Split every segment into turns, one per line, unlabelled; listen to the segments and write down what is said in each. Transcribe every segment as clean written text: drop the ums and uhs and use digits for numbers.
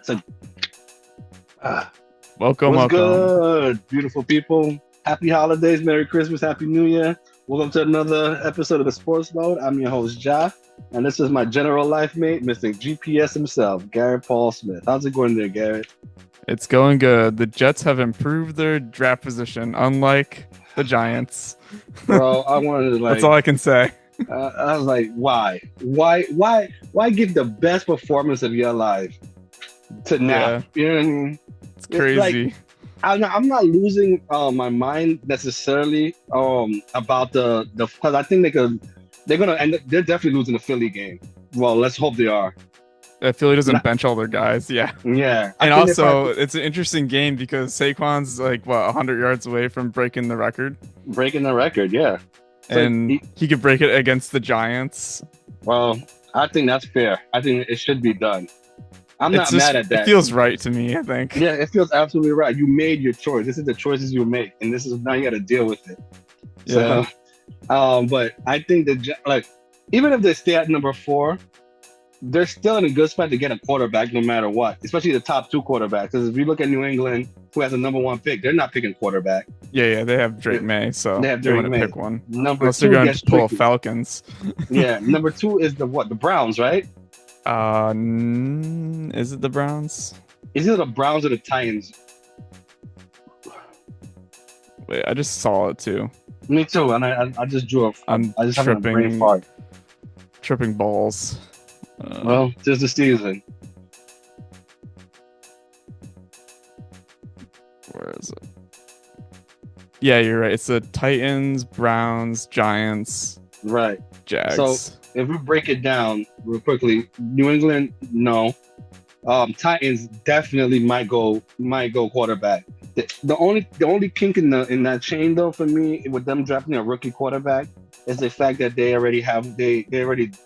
So, uh,
Welcome,
what's
welcome.
good, beautiful people? Happy holidays, Merry Christmas, Happy New Year. Welcome to another episode of the Sportsload. I'm your host, Ja, and this is my general life mate, Mr. GPS himself, Garrett Paul Smith. How's it going there, Garrett?
It's going good. The Jets have improved their draft position, unlike the Giants.
Bro, I wanted to
That's all I can say.
I was like, why give the best performance of your life to now?
Yeah,
You know what I mean?
it's
It's like
crazy.
I'm not losing my mind necessarily about the because I think they're gonna end they're definitely losing the Philly game. Well, let's hope they are.
Philly doesn't
Not,
bench all their guys. Yeah.
yeah, I
And
think they
also,
probably
it's an interesting game because Saquon's like, what, 100 yards away from breaking the record?
breaking the record. Yeah, so
And he could break it against the Giants.
well, I think that's fair. I think it should be done. I'm
It's
not
just,
mad at
it
that.
feels right to me, I think.
Yeah, it feels absolutely right. You made your choice. This is the choices you make, and this is now you got to deal with it.
Yeah.
So, but I think that like even if they stay at number 4, they're still in a good spot to get a quarterback no matter what, especially the top 2 quarterbacks. Because if you look at New England, who has a number 1 pick, they're not picking quarterback.
Yeah, they have Drake May, so
They have
they
Drake
want to
May.
pick one.
Number
Unless they're
2
going
gets
to pull a
tricky.
Falcons.
Yeah, number 2 is the what? The Browns, right?
Is it the Browns?
Is it the Browns or the Titans?
Wait, I just saw it too.
Me too. And I just drew a.
I'm
I just having a brain
tripping,
fart.
tripping balls.
Well, tis the season.
Where is it? Yeah, you're right. It's the Titans, Browns, Giants,
Right.
Jags.
So if we break it down real quickly, New England, no. Titans definitely might go quarterback. The only kink in that chain though for me with them drafting a rookie quarterback is the fact that they already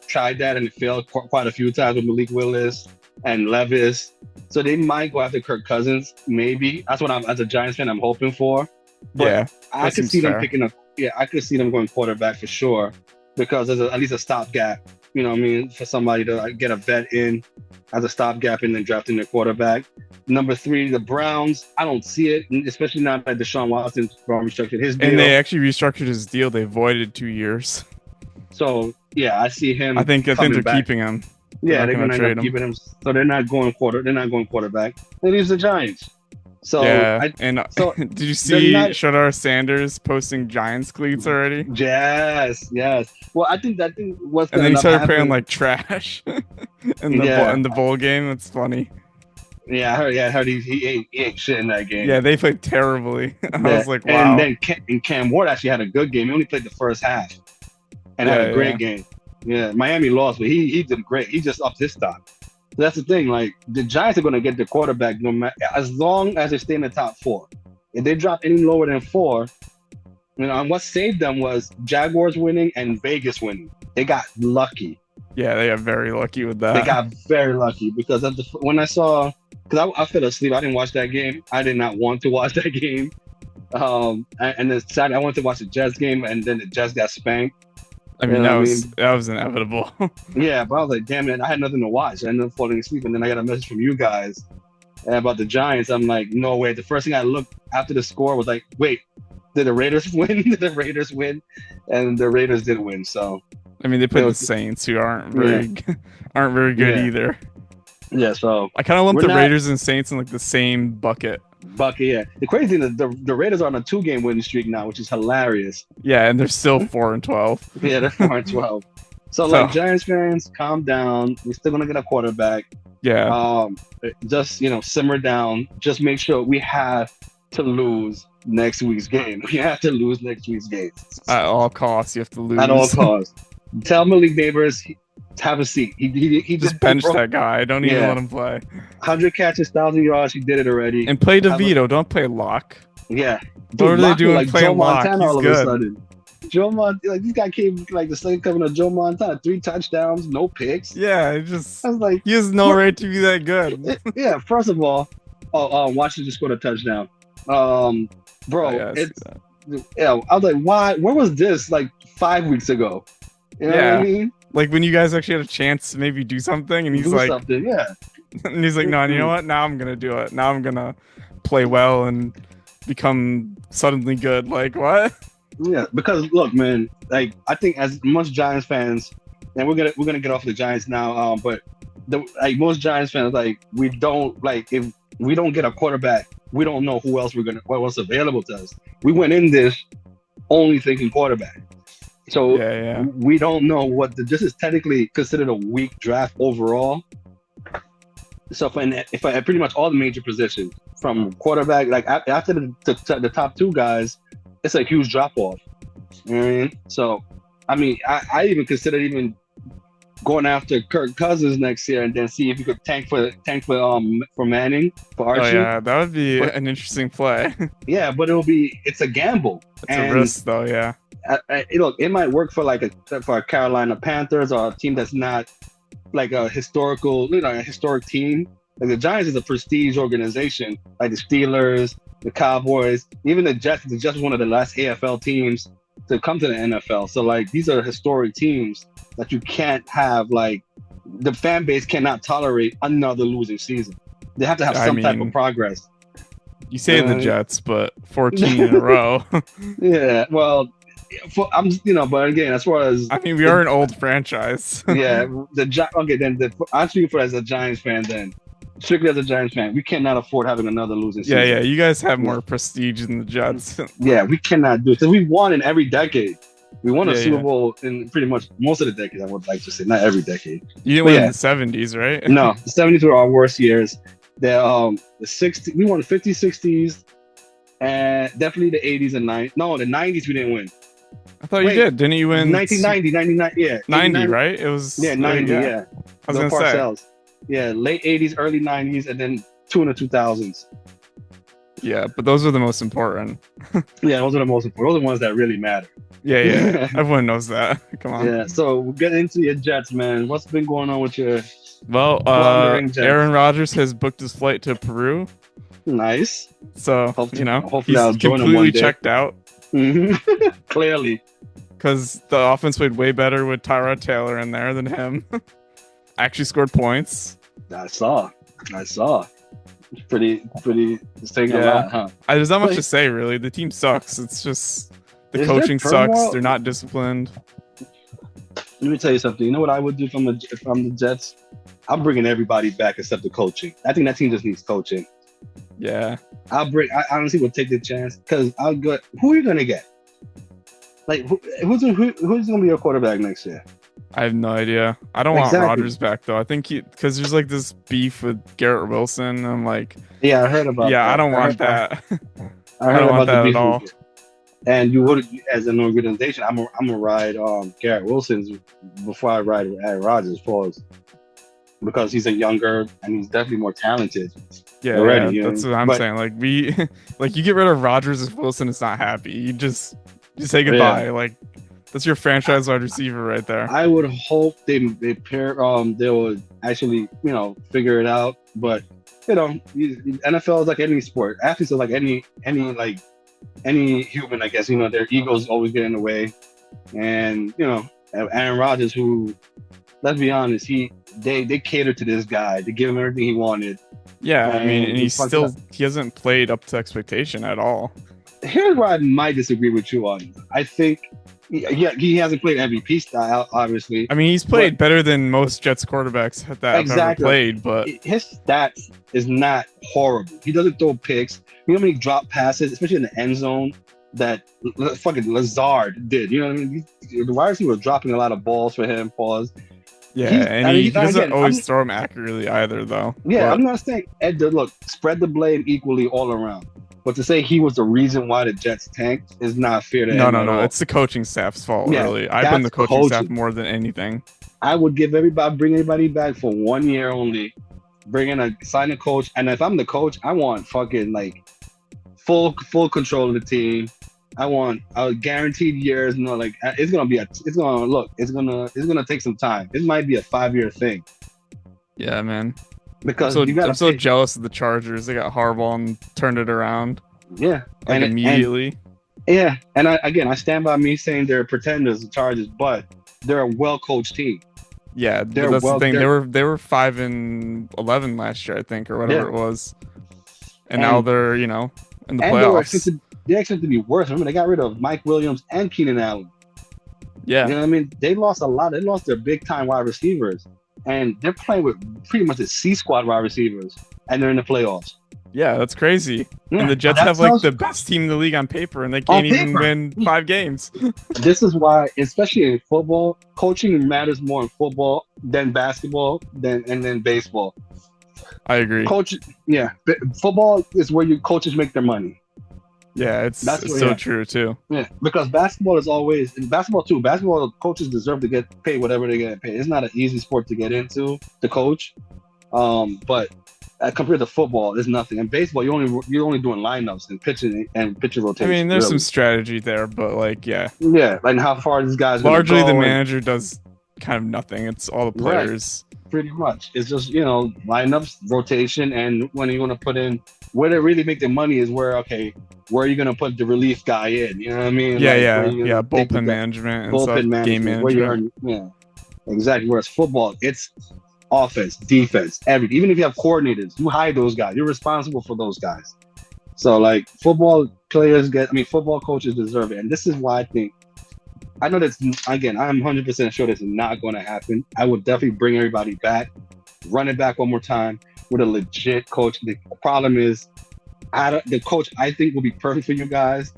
tried that and it failed quite a few times with Malik Willis and Levis. So they might go after Kirk Cousins, maybe. That's what I'm as a Giants fan I'm hoping for. But
yeah,
I
that
could
seems
see them
fair.
picking up. Yeah, I could see them going quarterback for sure because there's at least a stopgap. You know what I mean? For somebody to get a vet in as a stopgap and then drafting their quarterback. Number 3, the Browns. I don't see it, especially now that Deshaun Watson's restructured his
And they
deal.
actually restructured his deal. They voided 2 years.
So yeah, I see him.
I think
coming
they're
back.
keeping him.
Yeah,
not
they're
gonna
gonna end
trade
up
him.
keeping him. So they're not going quarterback. It is the Giants. So
Yeah, and
so
did you
they're
see
not.
Shadar Sanders posting Giants cleats already?
Yes, yes. Well, I think what's
And
gonna
then he
end up
started playing
happening.
like trash
Yeah,
in the bowl game. It's funny.
yeah. I heard he ate shit in that game.
Yeah, they played terribly. I
Yeah,
was like,
and
wow.
then Cam Ward actually had a good game. He only played the first half and had a
Yeah,
great
yeah.
game. Yeah, Miami lost, but he did great. He just upped his stock. So that's the thing. Like the Giants are going to get the quarterback no matter as long as they stay in the top 4. If they drop any lower than 4, and what saved them was Jaguars winning and Vegas winning. They got lucky.
Yeah, they got very lucky with
They
that.
got very lucky because when I saw, because I fell asleep, I didn't watch that game. I did not want to watch that game. And then Saturday I wanted to watch the Jets game, and then the Jets got spanked.
I
You
mean,
know what I mean?
that was inevitable.
Yeah, but I was like, damn it, I had nothing to watch. I ended up falling asleep, and then I got a message from you guys about the Giants. I'm like, no way. The first thing I looked after the score was like, wait, did the Raiders win? Did the Raiders win? And the Raiders did win. So
I mean, they
it
played the
was,
Saints, who aren't
yeah,
very good
yeah,
either.
yeah. So
I kind of lump
we're
the
not
Raiders and Saints in like the same bucket.
Bucky. Yeah, the crazy thing is the Raiders are on a 2-game winning streak now, which is hilarious.
Yeah, and they're still 4-12.
Yeah, they're 4-12. So
So
like Giants fans, calm down. We're still gonna get a quarterback.
yeah,
Um, just simmer down. Just make sure we have to lose next week's game. We have to lose next week's game
at all costs, you have to
at all
lose.
costs. Tell Malik Neighbors have a seat. He
Just
did he
bench
broke
that guy. Don't even
yeah
let him play.
100 catches, 1,000 yards. He did it already.
And play
Have a,
DeVito. Don't play Lock.
yeah,
What are
dude,
they
Lockett
doing
like
playing
Joe
Lock?
Montana
He's
all of a
good.
sudden. Like this guy came like the second coming of Joe Montana. 3 touchdowns, no picks.
Yeah,
I was like,
he has no
what?
right to be that good.
Yeah. First of all, Washington just scored a touchdown.
Oh,
Bro,
yeah, I see
it's
that.
yeah. I was like, why? Where was this like 5 weeks ago? You know what I
Yeah,
mean?
like when you guys actually had a chance to maybe do something, and he's
Do
like,
something, yeah.
And he's like, no, you know what? Now I'm gonna do it. Now I'm gonna play well and become suddenly good. Like what?
Yeah, because look, man, like I think as much Giants fans, and we're gonna get off the Giants now, but like most Giants fans, like we don't like if we don't get a quarterback, we don't know what else available to us. We went in this only thinking quarterback, so
Yeah, yeah.
we don't know this is technically considered a weak draft overall. So if I pretty much all the major positions from quarterback, like after the top two guys, it's a huge drop off. You know what I mean? So, I mean, I even considered even going after Kirk Cousins next year and then see if you could tank for Manning for
Oh
Archie.
yeah, that would be
But
an interesting play.
yeah, but it's a gamble,
It's a
and
risk though. Yeah.
look, it might work for for a Carolina Panthers or a team that's not like a a historic team. Like the Giants is a prestige organization, like the Steelers, the Cowboys, even the Jets. The Jets was one of the last AFL teams to come to the NFL. So like these are historic teams that you can't have like the fan base cannot tolerate another losing season. They have to have some type of progress.
You say the Jets, but 14 in a row.
Yeah, well, but again, as far as
I mean, we are an old franchise.
yeah, okay, then I'm speaking for as a Giants fan. Then strictly as a Giants fan, we cannot afford having another losing season.
Yeah, you guys have more prestige than the Jets.
Yeah, we cannot do it because we won in every decade. We won a Super Bowl in pretty much most of the decades. I would like to say, not every decade.
You didn't win in the 70s, right?
No, the 70s were our worst years. The 60s, we won the 50s, 60s, and definitely the 80s and 90s. No, the 90s we didn't win.
I thought you did. Didn't you win?
1990, 99, yeah.
90, right? It was
90, yeah.
I was gonna say.
Yeah, late 80s, early 90s, and then two in the 2000s.
Yeah, but those are the most important.
Yeah, those are the most important. Those are the ones that really matter.
Yeah. Everyone knows that. Come on.
Yeah, so we'll get into your Jets, man. What's been going on with your
Well, Aaron Rodgers has booked his flight to Peru.
Nice.
So,
hopefully
he's
I'll join him one
completely
day.
checked out.
Clearly.
Because the offense played way better with Tyrod Taylor in there than him. Actually scored points.
I saw. Pretty saying a lot, huh?
There's not much to say, really. The team sucks. It's just the coaching sucks. They're not disciplined.
Let me tell you something. You know what I would do if I'm the Jets? I'm bringing everybody back except the coaching. I think that team just needs coaching.
Yeah.
I honestly would take the chance because I'll go. Who are you gonna get? Like who's gonna be your quarterback next year?
I have no idea. I don't want Rodgers back though. I think because there's like this beef with Garrett Wilson. I'm like,
yeah, I heard about.
Yeah,
that.
I don't want that.
I don't want that
at all.
And you would, as an organization, I'm gonna ride Garrett Wilson's before I ride Aaron Rodgers, because he's a younger and he's definitely more talented.
Yeah, already. That's what I'm saying. Like you get rid of Rodgers if Wilson is not happy. You just say goodbye.
Yeah.
Like that's your franchise wide receiver right there.
I would hope they would actually figure it out. But NFL is like any sport. Athletes are like any human, I guess. Their egos always get in the way. And Aaron Rodgers, who, let's be honest, they catered to this guy. They give him everything he wanted.
Yeah, I mean, and he hasn't played up to expectation at all.
Here's where I might disagree with you on. I think he hasn't played MVP style, obviously.
I mean, he's played better than most Jets quarterbacks that have ever played, but
his stats is not horrible. He doesn't throw picks. You know how many drop passes, especially in the end zone, that fucking Lazard did. You know what I mean? The wide receiver was dropping a lot of balls for him. Pause.
Yeah, he doesn't always throw them accurately either, though.
Yeah, I'm not saying look, spread the blame equally all around. But to say he was the reason why the Jets tanked is not fair to him. No.
It's the coaching staff's fault, really. I blame the coaching staff more than anything.
I would bring everybody back for 1 year only. Sign a coach. And if I'm the coach, I want fucking full control of the team. I want guaranteed years. It's gonna take some time. It might be a 5-year thing.
Yeah, man.
Because
I'm so jealous of the Chargers. They got Harbaugh and turned it around.
Yeah,
immediately.
And I stand by me saying they're pretenders, the Chargers, but they're a well-coached team.
Yeah, but
They're
that's the
well,
thing.
they're
They were 5-11 last year, I think, or whatever
yeah,
it was, and now
and
they're in the
and they were
playoffs.
expected. They're expected to be worse. Remember, they got rid of Mike Williams and Keenan Allen. You
Yeah,
know what I mean? They lost a lot. They lost their big time wide receivers, and they're playing with pretty much the C squad wide receivers, and they're in the playoffs.
yeah, that's crazy. And
Yeah,
the
but
Jets
that
have like
tells
the best team in the league on paper, and they
on
can't even
paper.
win 5 games.
This is why, especially in football, coaching matters more in football than basketball, and then baseball.
I agree.
Coach, yeah, football is where you coaches make their money.
Yeah,
That's
it's
where,
so
yeah,
true too.
yeah. Because basketball is always in basketball too. Basketball coaches deserve to get paid whatever they get paid. It's not an easy sport to get into to coach. But compared to football, it's nothing. In baseball, you're only doing lineups and pitching
I
rotation.
mean, there's some
Really,
strategy there, but like, yeah,
yeah. Like how far this guy's gonna
largely the
go, and
manager does kind of nothing. It's all the
right.
players.
Pretty much. It's just, lineups, rotation, and when you're going to put in where they really make their money is where are you going to put the relief guy in? You know what I mean?
Yeah,
Like, where
yeah,
you
yeah.
going to take the
Bullpen management and stuff,
bullpen
game
management, where you
management.
earn, yeah, exactly. Whereas football, it's offense, defense, everything. Even if you have coordinators, you hire those guys. You're responsible for those guys. So, like, football coaches deserve it. And this is why I know that's, again, I'm 100% sure this is not going to happen. I would definitely bring everybody back, run it back one more time with a legit coach. The problem is, the coach I think will be perfect for you guys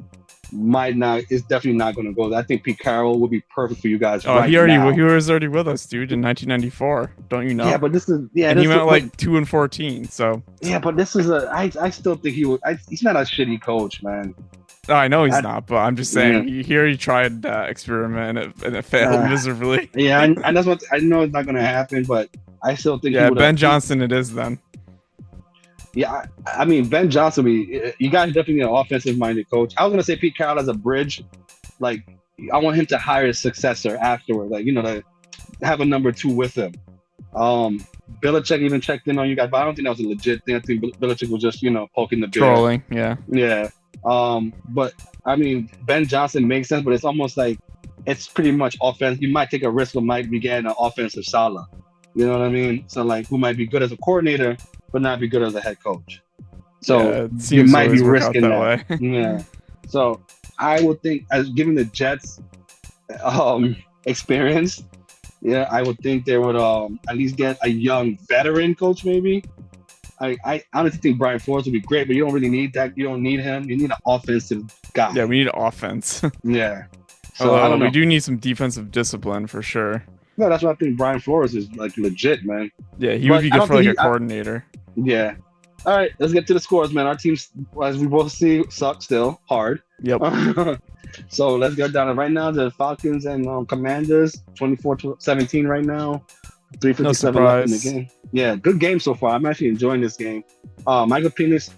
might not, is definitely not going to go. I think Pete Carroll would be perfect for you guys
Oh,
right now.
he was already with us, dude, in 1994. Don't you know?
Yeah, but
and he went like 2-14. So
yeah, but I still think he's not a shitty coach, man.
I know he's not, but I'm just saying.
Yeah.
He tried experiment and it failed miserably.
Yeah, and that's what I know it's not going to happen, but I still think
yeah, Ben Johnson it is then.
Yeah, I mean Ben Johnson. You guys definitely need an offensive-minded coach. I was gonna say Pete Carroll as a bridge. Like I want him to hire a successor afterward. Like to have a number two with him. Belichick even checked in on you guys, but I don't think that was a legit thing. I think Belichick was just poking the bear.
Trolling. Yeah.
Yeah. But I mean Ben Johnson makes sense, but it's almost like it's pretty much offense. You might take a risk of might be getting an offensive Salah. You know what I mean? So like who might be good as a coordinator but not be good as a head coach. So you might be risking that. Yeah. So I would think, as given the Jets' experience, yeah, I would think they would at least get a young veteran coach. Maybe. I honestly think Brian Flores would be great, but you don't really need that. You don't need him. You need an offensive guy.
Yeah, we need offense.
Yeah. So I don't know.
We do need some defensive discipline for sure.
No, that's why I think Brian Flores is like legit, man.
Yeah, he would be good for like a coordinator.
Yeah. All right, let's get to the scores, man. Our teams, as we both see, suck still hard.
Yep.
So let's go down. Right now, the Falcons and Commanders, 24-17 right now. 3:57 left in the game. Yeah, good game so far. I'm actually enjoying this game. Michael Penix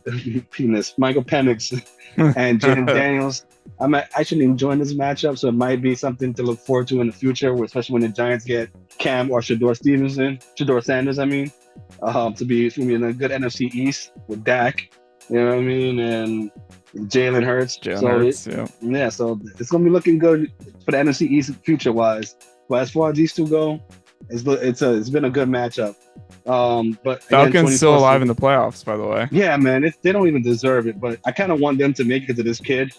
and Jaden Daniels. I'm actually enjoying this matchup, so it might be something to look forward to in the future, especially when the Giants get Cam or Shador Sanders, to be in a good NFC East with Dak, you know what I mean, and Jalen Hurts. Yeah, so it's gonna be looking good for the NFC East future-wise. But as far as these two go, it's been a good matchup. But
Falcons still alive in the playoffs, by the way.
Yeah, man, they don't even deserve it, but I kind of want them to make it because of this kid.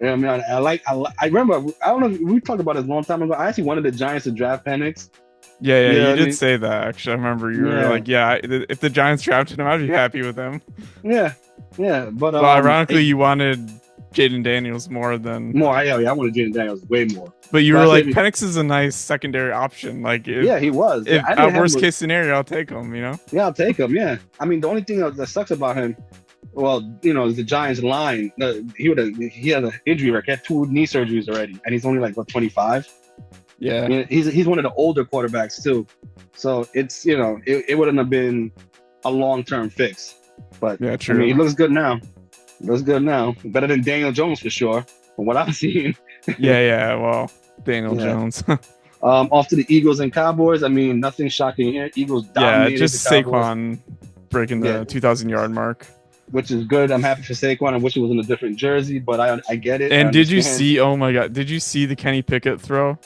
You know what I mean, I remember, I don't know, we talked about this a long time ago. I actually wanted the Giants to draft Penix.
Yeah, you did say that, actually. I remember you were like, if the Giants drafted him, I'd be happy with him.
Yeah, but
ironically, you wanted Jaden Daniels more than...
I wanted Jaden Daniels way more.
But you were like, Penix is a nice secondary option. Like,
he was.
At worst case scenario, I'll take him,
Yeah, I'll take him, yeah. I mean, the only thing that sucks about him, is the Giants line. He had an injury record. He had 2 knee surgeries already, and he's only like 25.
Yeah,
he's one of the older quarterbacks too. So it's it wouldn't have been a long-term fix. But
yeah, true.
I mean, he looks good now. Better than Daniel Jones for sure, from what I've seen.
yeah. Well, Daniel Jones.
Off to the Eagles and Cowboys. I mean, nothing shocking here. Eagles dominated.
Yeah, just Saquon breaking the 2,000-yard mark,
which is good. I'm happy for Saquon. I wish it was in a different jersey, but I get it.
And did you see? Oh my God! Did you see the Kenny Pickett throw?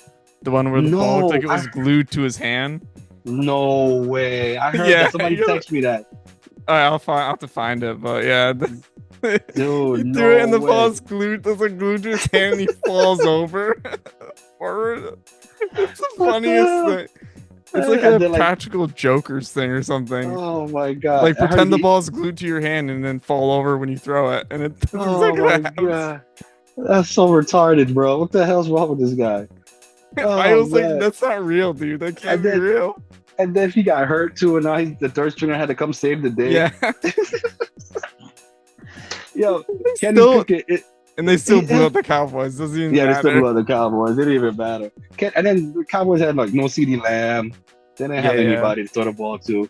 The one where the ball looked
No,
like it was glued to his hand.
no way. I heard
Yeah,
that somebody text me that.
I'll have to find it, but yeah.
Dude,
He threw it and
no
the
way.
ball's glued. There's like glued to his hand and he falls over. Forward. It's the
What the
funniest
hell?
thing. It's like
And
a
then like,
practical Joker's thing or something.
oh my god.
Like
I heard
pretend the ball's glued to your hand and then fall over when you throw it, and it that's
oh
exactly
my
what happens.
god. That's so retarded, bro. What the hell's wrong with this guy?
I
Oh
was like,
man.
that's not real, dude. That can't
And
be
then
real.
and then he got hurt too, and now the third stringer had to come save the day.
Yeah.
Yo,
They
Kenny
still
Pickett.
and they still blew up the Cowboys. Doesn't even
Yeah, they still
matter.
blew out the Cowboys. It didn't even matter. And then the Cowboys had like no CeeDee Lamb. They didn't have
Yeah, yeah.
anybody to throw the ball to.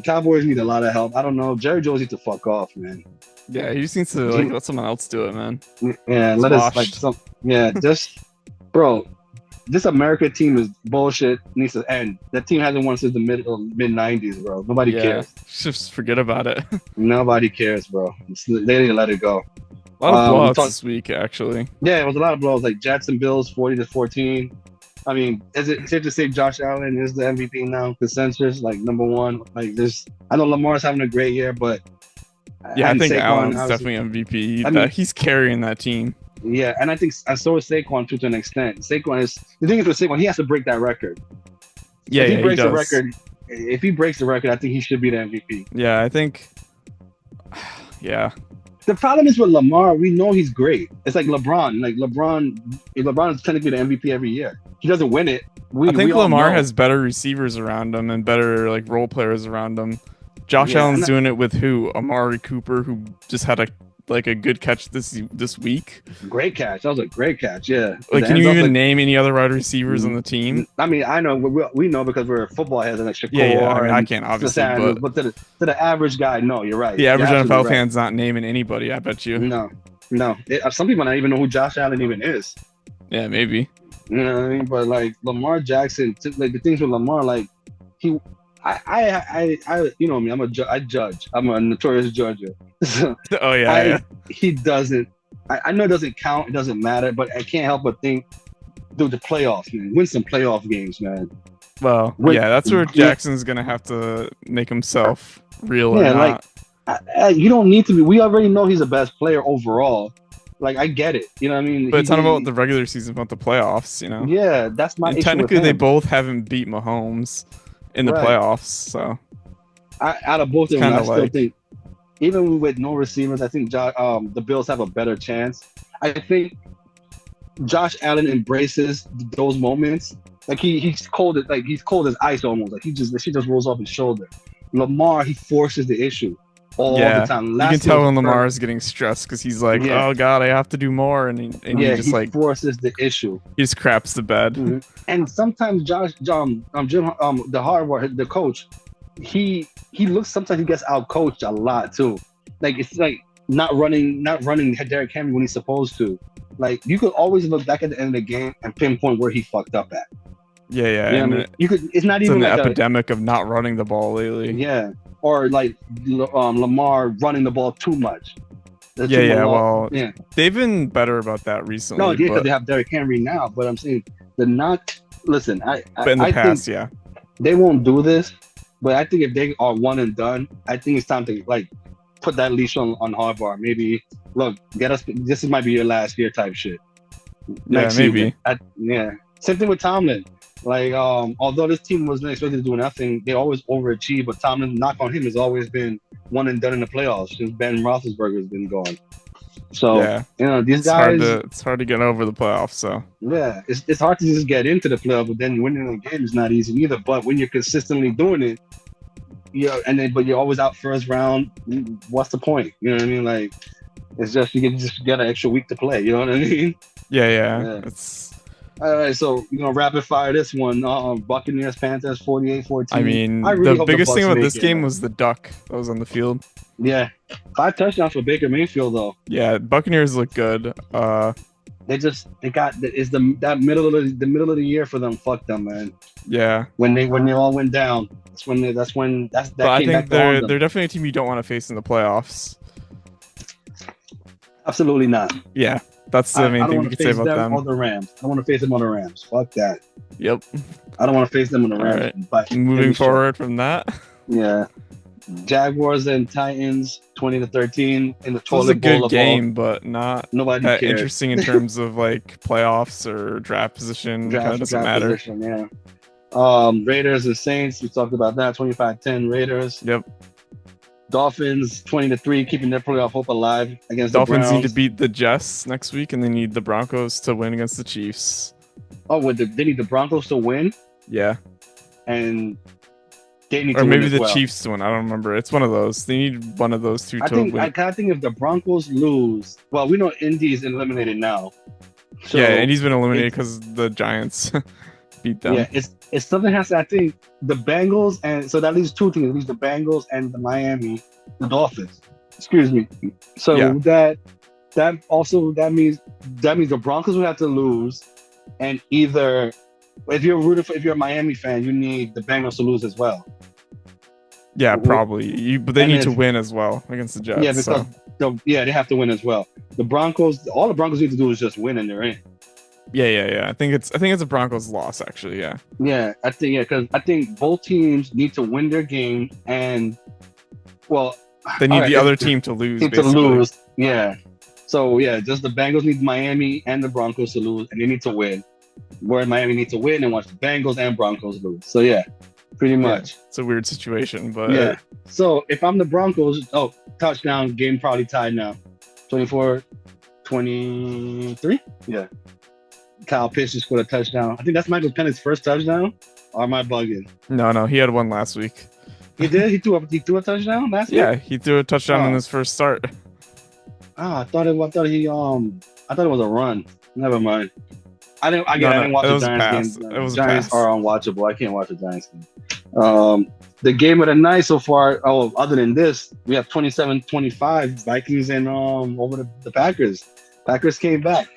Cowboys need a lot of help. I don't know. Jerry Jones needs to fuck off, man.
Yeah, he just needs to like let someone else do it, man.
Yeah,
It's
let us like
washed.
some. Yeah, just bro. This America team is bullshit. Needs to end. That team hasn't won since the mid '90s, bro. Nobody
Yeah,
cares.
just forget about it.
Nobody cares, bro. They need to let it go.
A lot of blowouts
talk-
this week, actually.
Yeah, it was a lot of blows. Like Jacksonville's 40-14. I mean, is it safe to say Josh Allen is the MVP now? Consensus, like number one. Like this, I know Lamar's having a great year, but
Yeah, I
and
think
Saquon,
Allen's
obviously-
definitely MVP.
I mean-
He's carrying that team.
Yeah, and I think so is Saquon to an extent. Saquon is the thing is with Saquon, he has to break that record.
Yeah,
if he
yeah,
breaks
he
the
does.
record, if he breaks the record, I think he should be the MVP.
Yeah, I think. Yeah,
The problem is with Lamar, we know he's great. It's like LeBron. Like LeBron is technically the MVP every year. He doesn't win it.
I think
we all
Lamar
know.
has better receivers around him and better like role players around him. Josh
Yeah,
Allen's
and
doing it with who? Amari Cooper, who just had a good catch this week.
Great catch. That was a great catch. Yeah.
Like,
The
can you
hands off,
even name any other wide receivers on the team?
I mean, I know we know because we're football heads and like Shakur.
Yeah. I mean, I
and
can't obviously,
Sanders,
but
to the average guy, no, you're right.
the average
You're
NFL
absolutely right.
fan's not naming anybody. I bet you.
No. Some people don't even know who Josh Allen even is.
Yeah, maybe.
You know what I mean? But like Lamar Jackson, like the things with Lamar, like I you know me, I judge. I'm a notorious judger. So
Oh yeah.
he doesn't. I know it doesn't count. It doesn't matter. But I can't help but think, dude, the playoffs, man. Win some playoff games, man.
Well,
Wait,
yeah, that's where
yeah.
Jackson's gonna have to make himself real or
Yeah,
not.
like you don't need to be. We already know he's the best player overall. Like I get it. You know what I mean?
But it's not about the regular season, about the playoffs, you know.
Yeah, that's my
And
issue
technically,
with
they
him.
both haven't beat Mahomes in the
Right.
playoffs, so
Out of both of them,
kinda
I still
like-
think, even with no receivers, I think the Bills have a better chance. I think Josh Allen embraces those moments. Like he's cold as ice almost. Like the shit just rolls off his shoulder. Lamar, he forces the issue all
yeah,
the time.
you
Last
can tell
year
when
was
Lamar is getting stressed because he's like,
Yeah.
"Oh God, I have to do more," and he just
he
like
forces the issue.
he just craps the bed.
Mhm. And sometimes Jim, the Harvard, the coach, he looks. Sometimes he gets out coached a lot too. Like it's like not running Derrick Henry when he's supposed to. Like you could always look back at the end of the game and pinpoint where he fucked up at.
Yeah,
You know what I
and
mean? You could. It's not
it's
even
an
like
epidemic of not running the ball lately.
yeah, or like Lamar running the ball too much. That's too much.
Well,
yeah.
they've been better about that recently.
No, yeah, because
but,
they have Derrick Henry now. But I'm saying the not. Listen,
but in the
I
past,
think
yeah,
they won't do this. But I think if they are one and done, I think it's time to like put that leash on Harvard. Maybe look, get us. This might be your last year type shit. Next
maybe.
season. Yeah. Same thing with Tomlin. Like, although this team wasn't expected to do nothing, they always overachieve. But Tomlin, knock on him, has always been one and done in the playoffs since Ben Roethlisberger has been gone. So
yeah,
you know these
it's
guys.
it's hard to get over the playoffs. So
Yeah, it's hard to just get into the playoff, but then winning a game is not easy either. But when you're consistently doing it, but you're always out first round. What's the point? You know what I mean? Like, it's just you can just get an extra week to play. You know what I mean?
yeah,
Yeah.
it's.
All right, so rapid fire this one. Buccaneers Panthers 48-14.
I mean,
really
the
hope
biggest
Bucs
thing about
make
this
it,
game
man.
was the duck that was on the field.
Yeah, 5 touchdowns for Baker Mayfield though.
Yeah, Buccaneers look good.
They got that middle of the year for them. Fuck them, man.
Yeah,
When they all went down, that
but I
came
think
back to haunt them.
they're definitely a team you don't want to face in the playoffs.
Absolutely not.
Yeah, That's the main
I don't
thing we
want to
could say
face
about
them or
them.
the Rams. I don't want to face them on the Rams. Fuck that.
Yep.
I don't want to face them on the
All
Rams.
right.
But
Moving forward from that.
yeah. Jaguars and Titans, 20-13 in the
This was a
toilet bowl
good
of all.
game, but not
Nobody
that
cared.
interesting in terms of like playoffs or draft position. Kind of doesn't matter.
Position, yeah. Raiders and Saints, we talked about that. 25-10 Raiders.
Yep.
Dolphins 20-3, keeping their playoff hope alive against
Dolphins
the Browns.
need to beat the Jets next week, and they need the Broncos to win against the Chiefs.
Oh, they need the Broncos to win,
Yeah.
and they need
Or
to
maybe
win
the
as well.
Chiefs to win. I don't remember. It's one of those. They need one of those two to win.
I think if the Broncos lose, well, we know Indy's eliminated now. So
yeah, and he's been eliminated because the Giants beat them.
Yeah, it's something has to. I think the Bengals, and so that leaves two teams. It leaves the Bengals and the the Dolphins. Excuse me. So
Yeah.
that means the Broncos would have to lose, and either if you're a Miami fan, you need the Bengals to lose as well.
Yeah, probably. But they
And
need to
if-
win as well against the Jets.
Yeah, because they have to win as well. The Broncos, all the Broncos need to do is just win, and they're in.
Yeah. I think it's a Broncos loss actually. Yeah.
Yeah, because I think both teams need to win their game, and well,
They need
all right,
the other team to lose. Basically.
Yeah. So yeah, just the Bengals need Miami and the Broncos to lose, and they need to win. Where Miami needs to win and watch the Bengals and Broncos lose. So yeah, pretty much.
It's a weird situation, but
Yeah. So if I'm the Broncos, touchdown, game probably tied now. 24-23? Yeah. Kyle Pitts just scored a touchdown. I think that's Michael Penix's first touchdown. Or am I bugging?
No, he had one last week.
He did? He threw a touchdown last week?
Yeah, he threw a touchdown in
Oh.
his first start.
I thought it was a run. Never mind. I didn't watch
it
the
was a
Giants
pass.
game.
It was a
Giants
pass.
are unwatchable. I can't watch the Giants game. The game of the night so far, other than this, we have 27-25 Vikings and over the Packers. Packers came back.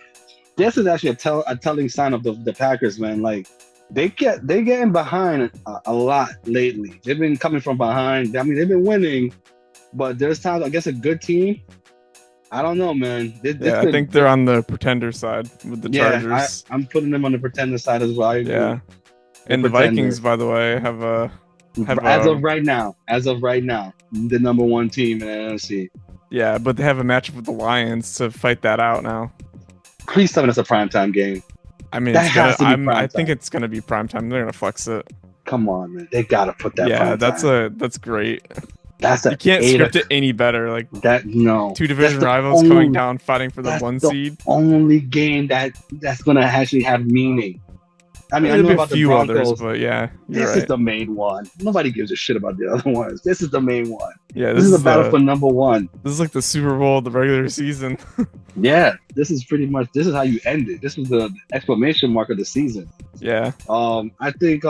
This is actually a telling sign of the Packers, man. Like they getting behind a lot lately. They've been coming from behind. I mean, they've been winning, but there's times against a good team. I don't know, man.
I think they're on the pretender side with the Chargers.
Yeah, I'm putting them on the pretender side as well. I agree.
Yeah, and the Vikings, by the way, have
as of right now, the number one team in the NFC.
Yeah, but they have a matchup with the Lions to fight that out now.
Please tell me that's a primetime game.
I mean, I think it's gonna be primetime. They're gonna flex it.
Come on, man. They gotta put that.
Yeah, that's great.
You
can't script it any better. Like
that. No,
two division rivals coming down, fighting for the one seed.
Only game that's gonna actually have meaning. I mean, I know about
a few
the Broncos,
others, but yeah,
this is the main one. Nobody gives a shit about the other ones. This is the main one.
Yeah,
this is a battle for number one.
This is like the Super Bowl of the regular season.
Yeah, this is how you end it. This is the exclamation mark of the season.
Yeah.
I think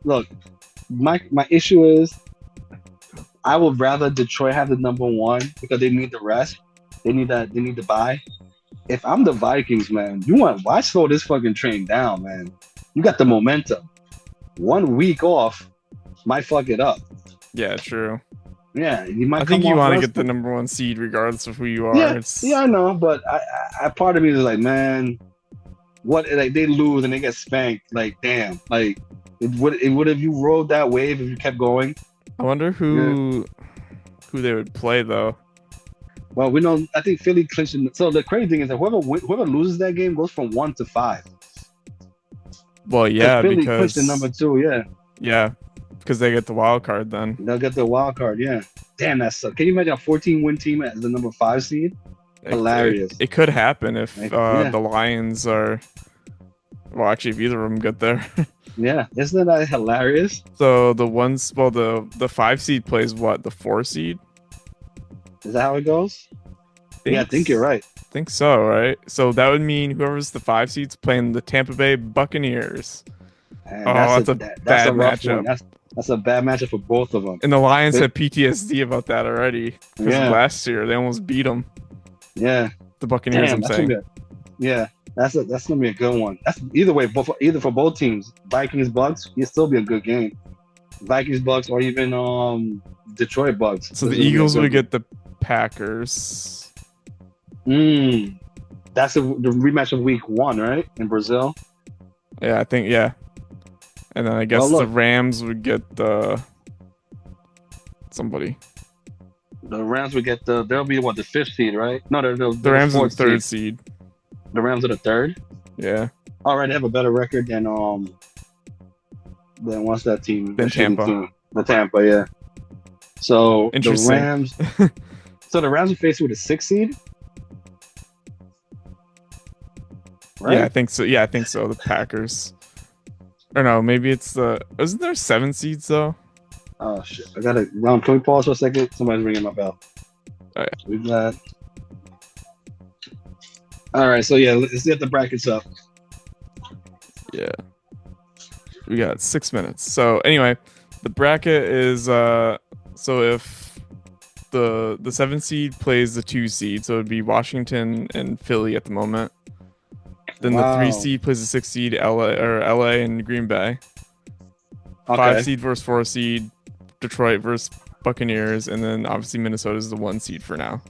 look, my issue is I would rather Detroit have the number one because they need the rest. They need the bye. If I'm the Vikings, man, why slow this fucking train down, man? You got the momentum. 1 week off might fuck it up.
Yeah, true.
Yeah, you might.
I think you want to get the number one seed regardless of who you are.
Yeah, I know, but I part of me is like, man, what? Like they lose and they get spanked. Like, damn, like it would have you rode that wave if you kept going.
I wonder who they would play though.
Well, we know. I think Philly clinched. So the crazy thing is that whoever loses that game goes from 1 to 5.
Well, yeah,
Philly
because
clinched the number 2. Yeah.
Yeah, because they get the wild card then.
They'll get the wild card. Yeah. Damn, that's so. Can you imagine a 14-win team as the number 5 seed? Hilarious.
It could happen if the Lions are. Well, actually, if either of them get there.
Yeah, isn't that hilarious?
So the 5 seed plays what? The 4 seed?
Is that how it goes? Yeah, I think you're right.
I think so, right? So that would mean whoever's the 5 seed's playing the Tampa Bay Buccaneers.
Man,
that's a bad matchup.
That's a bad matchup for both of them.
And the Lions have PTSD about that already. Because last year they almost beat them.
Yeah,
the Buccaneers.
Damn,
I'm saying.
That's gonna be a good one. That's either way, either for both teams, Vikings Bucks, it'll still be a good game. Vikings Bucks or even Detroit Bucks.
So the Eagles would get the Packers.
That's the rematch of week 1, right? In Brazil.
Yeah, I think yeah. And then I
Well,
guess the
look,
Rams would get somebody.
the Rams would get they'll be what, the 5th seed, right? No,
The
they're the
Rams are the
4th seed.
third seed.
The Rams are the 3rd.
Yeah.
All right, they have a better record than what's that team? The
Then
shitty
Tampa.
team, the Tampa. Yeah. So the
Interesting.
Rams. So the Rams are faced with a 6th seed, right?
Yeah, I think so. Yeah, I think so. The Packers. Or no, maybe it's the. Isn't there 7 seeds though?
Oh shit! I gotta. Can we pause for a second? Somebody's ringing my bell.
Oh, yeah.
We got. All right, so yeah, let's get the brackets up.
Yeah. We got 6 minutes. So anyway, the bracket is so if the 7 seed plays the 2 seed, so it'd be Washington and Philly at the moment. Then the 3
Wow.
seed plays the 6 seed, LA and Green Bay.
Okay.
5 seed versus 4 seed, Detroit versus Buccaneers, and then obviously Minnesota is the 1 seed for now.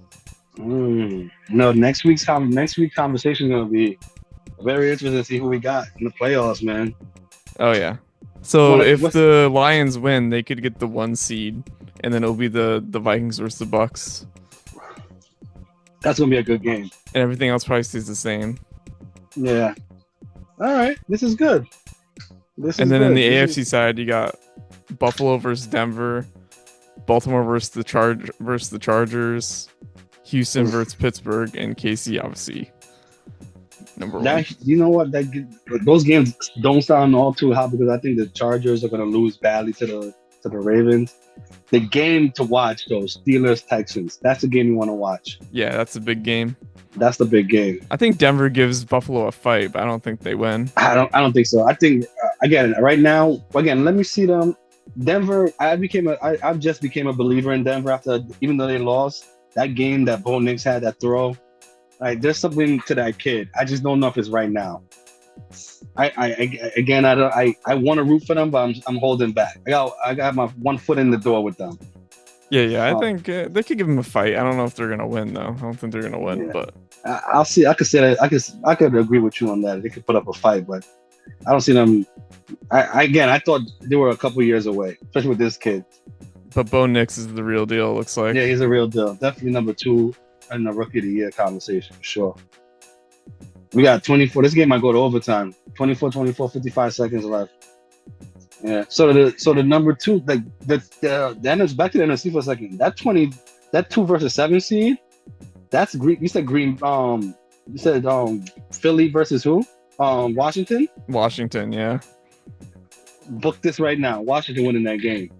No, next week's conversation is gonna be very interesting to see who we got in the playoffs, man.
Oh yeah. So if
What's
the Lions win, they could get the 1 seed, and then it'll be the Vikings versus the Bucks,
that's gonna be a good game.
and everything else probably stays the same.
Yeah. All right, this is good.
And then in the AFC side, you got Buffalo versus Denver, Baltimore versus the Chargers, Houston versus Pittsburgh, and KC obviously number 1.
You know what? Those games don't sound all too hot because I think the Chargers are gonna lose badly to the Ravens. The game to watch though, Steelers Texans. That's the game you want to watch.
Yeah, that's a big game.
That's the big game.
I think Denver gives Buffalo a fight, but I don't think they win.
I don't think so. I think again right now. Again, let me see them. Denver. I just became a believer in Denver after, even though they lost that game that Bo Nix had that throw. Like, there's something to that kid. I just don't know if it's right now. I want to root for them, but I'm holding back. I got my one foot in the door with them.
Yeah. I think they could give them a fight. I don't know if they're gonna win though. I don't think they're gonna win, but
I'll see. I could say that. I could agree with you on that. They could put up a fight, but I don't see them. I thought they were a couple years away, especially with this kid.
But Bo Nix is the real deal. It looks like.
Yeah, he's a real deal. Definitely number 2 in the rookie of the year conversation for sure. We got 24. This game might go to overtime. 24, 55 seconds left. Yeah. So the number 2, like the NFC, back to the NFC for a second. That 2 versus 7 seed. That's green. You said green. You said Philly versus who? Washington.
Washington, yeah.
Book this right now. Washington winning that game.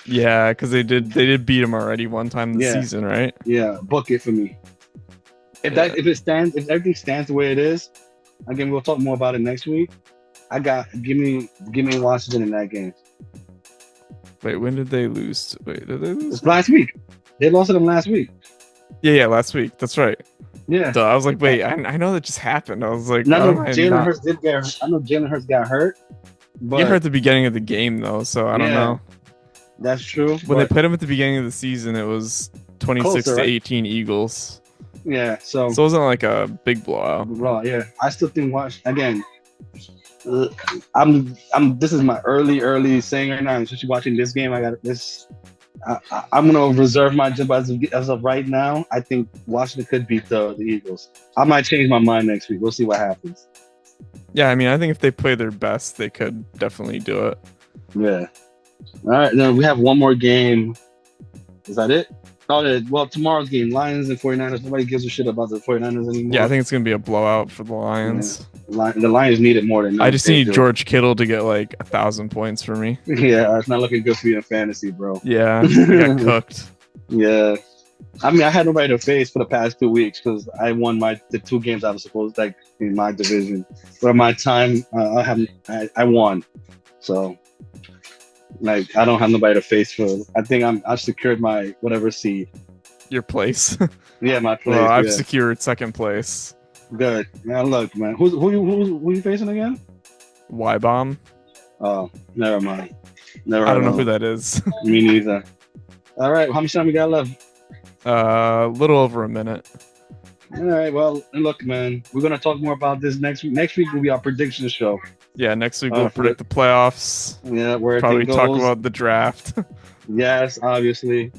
Yeah, because they did beat him already one time this season, right?
Yeah, book it for me. If everything stands the way it is, again, we'll talk more about it next week. Give me Washington in that game.
Wait, when did they lose? Did they lose?
It's last week. They lost to them last week.
Yeah, last week. That's right.
Yeah.
So I was like, wait, I know that just happened. I was like,
I know Jalen Hurts did get hurt. I know Jalen Hurts got hurt. But
he hurt at the beginning of the game though, so I don't know.
That's true.
When they played him at the beginning of the season, it was 26 to 18 Eagles.
Yeah, so
it wasn't like a big blowout.
Well, yeah, I still think again. This is my early saying right now. Especially watching this game, I got this. I'm gonna reserve my judgment as of right now. I think Washington could beat the Eagles. I might change my mind next week. We'll see what happens.
Yeah, I mean, I think if they play their best, they could definitely do it.
Yeah. All right, then we have one more game. Is that it? Oh, well, tomorrow's game, Lions and 49ers. Nobody gives a shit about the 49ers anymore.
Yeah, I think it's going to be a blowout for the Lions.
Yeah. The Lions need it more than
I just need George Kittle to get like 1,000 points for me.
Yeah, it's not looking good for you in fantasy, bro.
Yeah, I got cooked.
Yeah. I mean, I had nobody to face for the past 2 weeks because I won the 2 games I was supposed to, like, in my division. But my time, I won. So, like, I don't have nobody to face for. I think I've secured my whatever seed.
Your place.
Yeah, my place.
Well, I've secured second place.
Good. Now look, man. Who you facing again?
Y-Bomb.
Oh, never mind.
I don't know who that is.
Me neither. All right, how much time we got left?
A little over a minute.
All right. Well, look, man, we're gonna talk more about this next week. Next week will be our prediction show.
Yeah, next week we'll
For the
predict the playoffs.
yeah, where everything
Probably talk
goes.
about the draft.
Yes, obviously.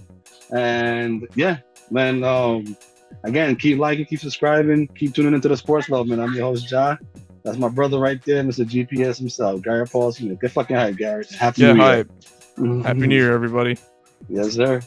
And yeah, man. Again, keep liking, keep subscribing, keep tuning into the Sports Love, man. I'm your host, Ja. That's my brother right there, Mr. GPS himself, Garrett Paul Smith. Get fucking hype, Garrett. Happy
Yeah,
New Year.
hype. Happy New Year, everybody.
Yes, sir.